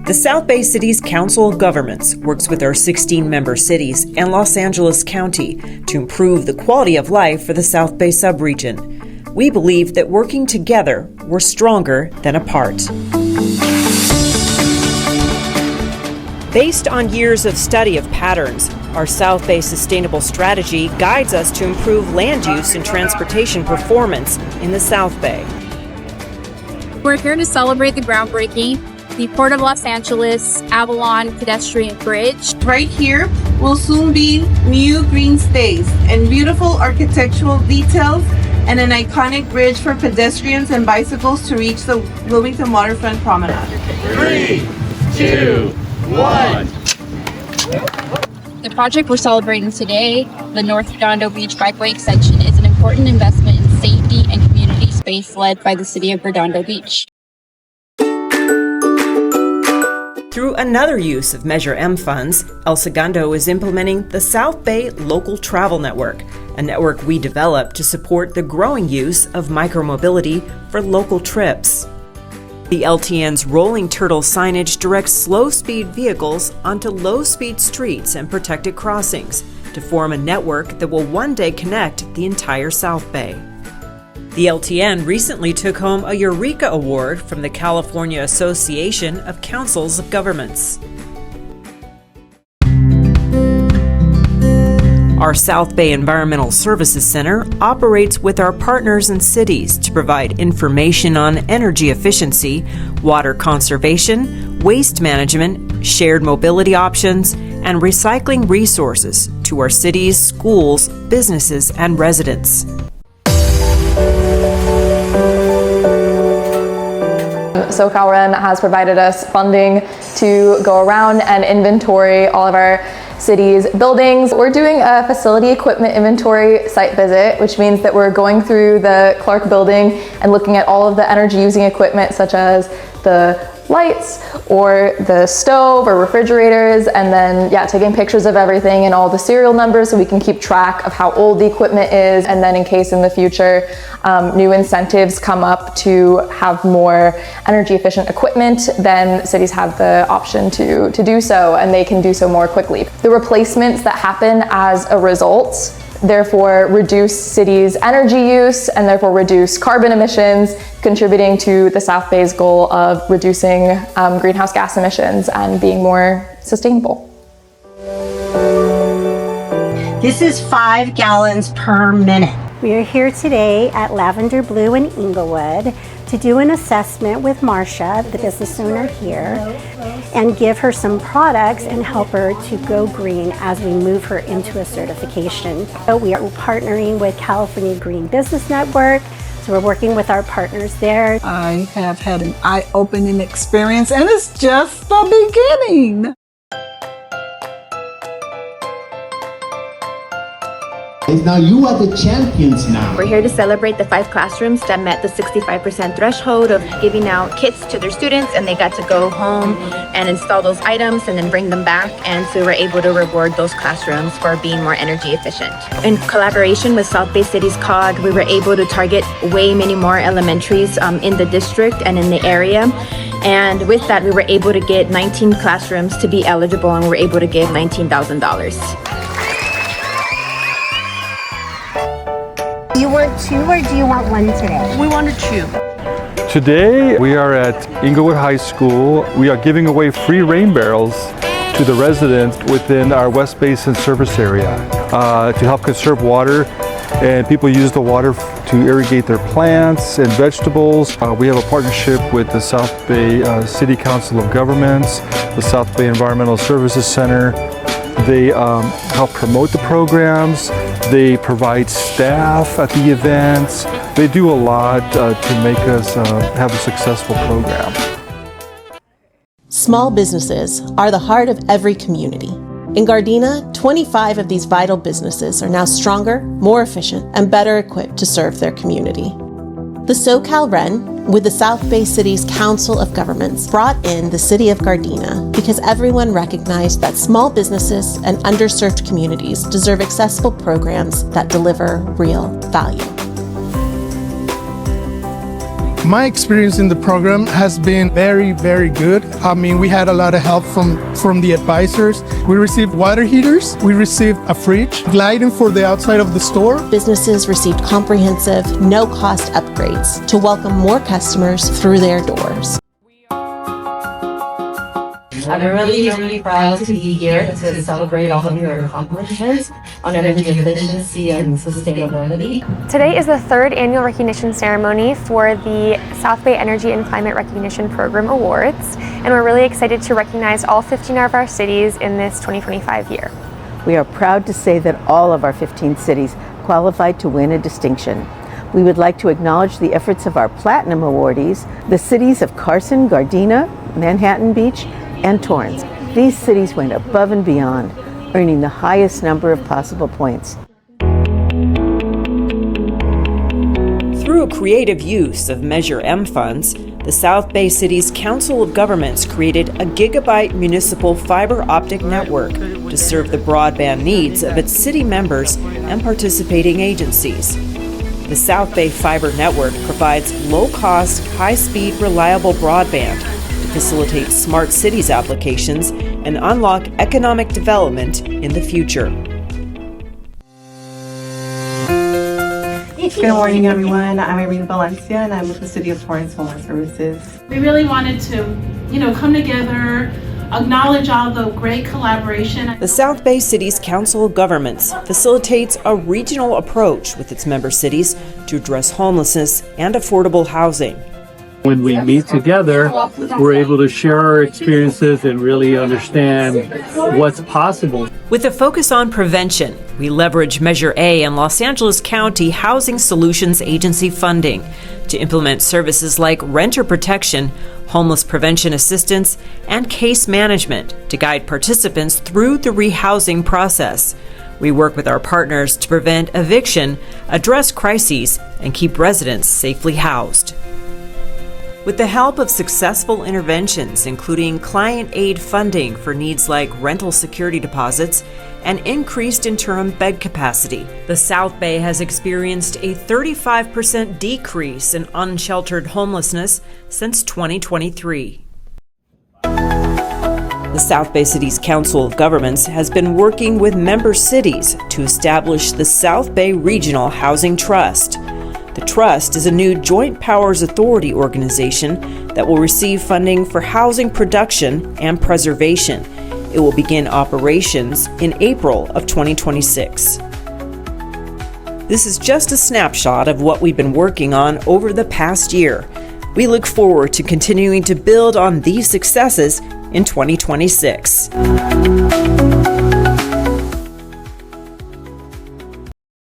The South Bay City's Council of Governments works with our 16 member cities and Los Angeles County to improve the quality of life for the South Bay subregion. We believe that working together, we're stronger than apart. Based on years of study of patterns, our South Bay Sustainable Strategy guides us to improve land use and transportation performance in the South Bay. We're here to celebrate the groundbreaking, the Port of Los Angeles Avalon Pedestrian Bridge. Right here will soon be new green space and beautiful architectural details and an iconic bridge for pedestrians and bicycles to reach the Wilmington Waterfront Promenade. 3, 2, 1. The project we're celebrating today, the North Redondo Beach Bikeway Extension, is an important investment in safety and community space led by the City of Redondo Beach. Through another use of Measure M funds, El Segundo is implementing the South Bay Local Travel Network, a network we developed to support the growing use of micromobility for local trips. The LTN's rolling turtle signage directs slow-speed vehicles onto low-speed streets and protected crossings to form a network that will one day connect the entire South Bay. The LTN recently took home a Eureka Award from the California Association of Councils of Governments. Our South Bay Environmental Services Center operates with our partners and cities to provide information on energy efficiency, water conservation, waste management, shared mobility options, and recycling resources to our cities, schools, businesses, and residents. SoCalRen has provided us funding to go around and inventory all of our city's buildings. We're doing a facility equipment inventory site visit, which means that we're going through the Clark building and looking at all of the energy using equipment such as the lights or the stove or refrigerators, and then taking pictures of everything and all the serial numbers so we can keep track of how old the equipment is, and then in case in the future new incentives come up to have more energy efficient equipment, then cities have the option to do so, and they can do so more quickly. The replacements that happen as a result therefore reduce cities' energy use and therefore reduce carbon emissions, contributing to the South Bay's goal of reducing greenhouse gas emissions and being more sustainable. This is 5 gallons per minute. We are here today at Lavender Blue in Inglewood to do an assessment with Marcia, the business owner here, and give her some products and help her to go green as we move her into a certification. So we are partnering with California Green Business Network, so we're working with our partners there. I have had an eye-opening experience, and it's just the beginning. Now you are the champions now. We're here to celebrate the 5 classrooms that met the 65% threshold of giving out kits to their students, and they got to go home and install those items and then bring them back, and so we're able to reward those classrooms for being more energy efficient. In collaboration with South Bay City's COG, we were able to target way many more elementaries in the district and in the area. And with that, we were able to get 19 classrooms to be eligible, and we were able to give $19,000. Do you want 2 or do you want 1 today? We wanted 2. Today we are at Inglewood High School. We are giving away free rain barrels to the residents within our West Basin service area to help conserve water, and people use the water to irrigate their plants and vegetables. We have a partnership with the South Bay City Council of Governments, the South Bay Environmental Services Center. They help promote the programs. They provide staff at the events. They do a lot to make us have a successful program. Small businesses are the heart of every community. In Gardena, 25 of these vital businesses are now stronger, more efficient, and better equipped to serve their community. The SoCalRen, with the South Bay City's Council of Governments, brought in the City of Gardena because everyone recognized that small businesses and underserved communities deserve accessible programs that deliver real value. My experience in the program has been very, very good. I mean, we had a lot of help from the advisors. We received water heaters. We received a fridge, lighting for the outside of the store. Businesses received comprehensive, no-cost upgrades to welcome more customers through their doors. I'm really proud to be here to celebrate all of your accomplishments on energy efficiency and sustainability. Today is the third annual recognition ceremony for the South Bay Energy and Climate Recognition Program Awards, and we're really excited to recognize all 15 of our cities in this 2025 year. We are proud to say that all of our 15 cities qualified to win a distinction. We would like to acknowledge the efforts of our Platinum awardees, the cities of Carson, Gardena, Manhattan Beach, and Torrance. These cities went above and beyond, earning the highest number of possible points. Through a creative use of Measure M funds, the South Bay City's Council of Governments created a gigabyte municipal fiber optic network to serve the broadband needs of its city members and participating agencies. The South Bay Fiber Network provides low-cost, high-speed, reliable broadband to facilitate smart cities applications and unlock economic development in the future. Good morning, everyone. I'm Irene Valencia, and I'm with the City of Torrance Homeless Services. We really wanted to, come together, acknowledge all the great collaboration. The South Bay City's Council of Governments facilitates a regional approach with its member cities to address homelessness and affordable housing. When we meet together, we're able to share our experiences and really understand what's possible. With a focus on prevention, we leverage Measure A and Los Angeles County Housing Solutions Agency funding to implement services like renter protection, homeless prevention assistance, and case management to guide participants through the rehousing process. We work with our partners to prevent eviction, address crises, and keep residents safely housed. With the help of successful interventions, including client aid funding for needs like rental security deposits and increased interim bed capacity, the South Bay has experienced a 35% decrease in unsheltered homelessness since 2023. The South Bay City's Council of Governments has been working with member cities to establish the South Bay Regional Housing Trust. The Trust is a new Joint Powers Authority organization that will receive funding for housing production and preservation. It will begin operations in April of 2026. This is just a snapshot of what we've been working on over the past year. We look forward to continuing to build on these successes in 2026.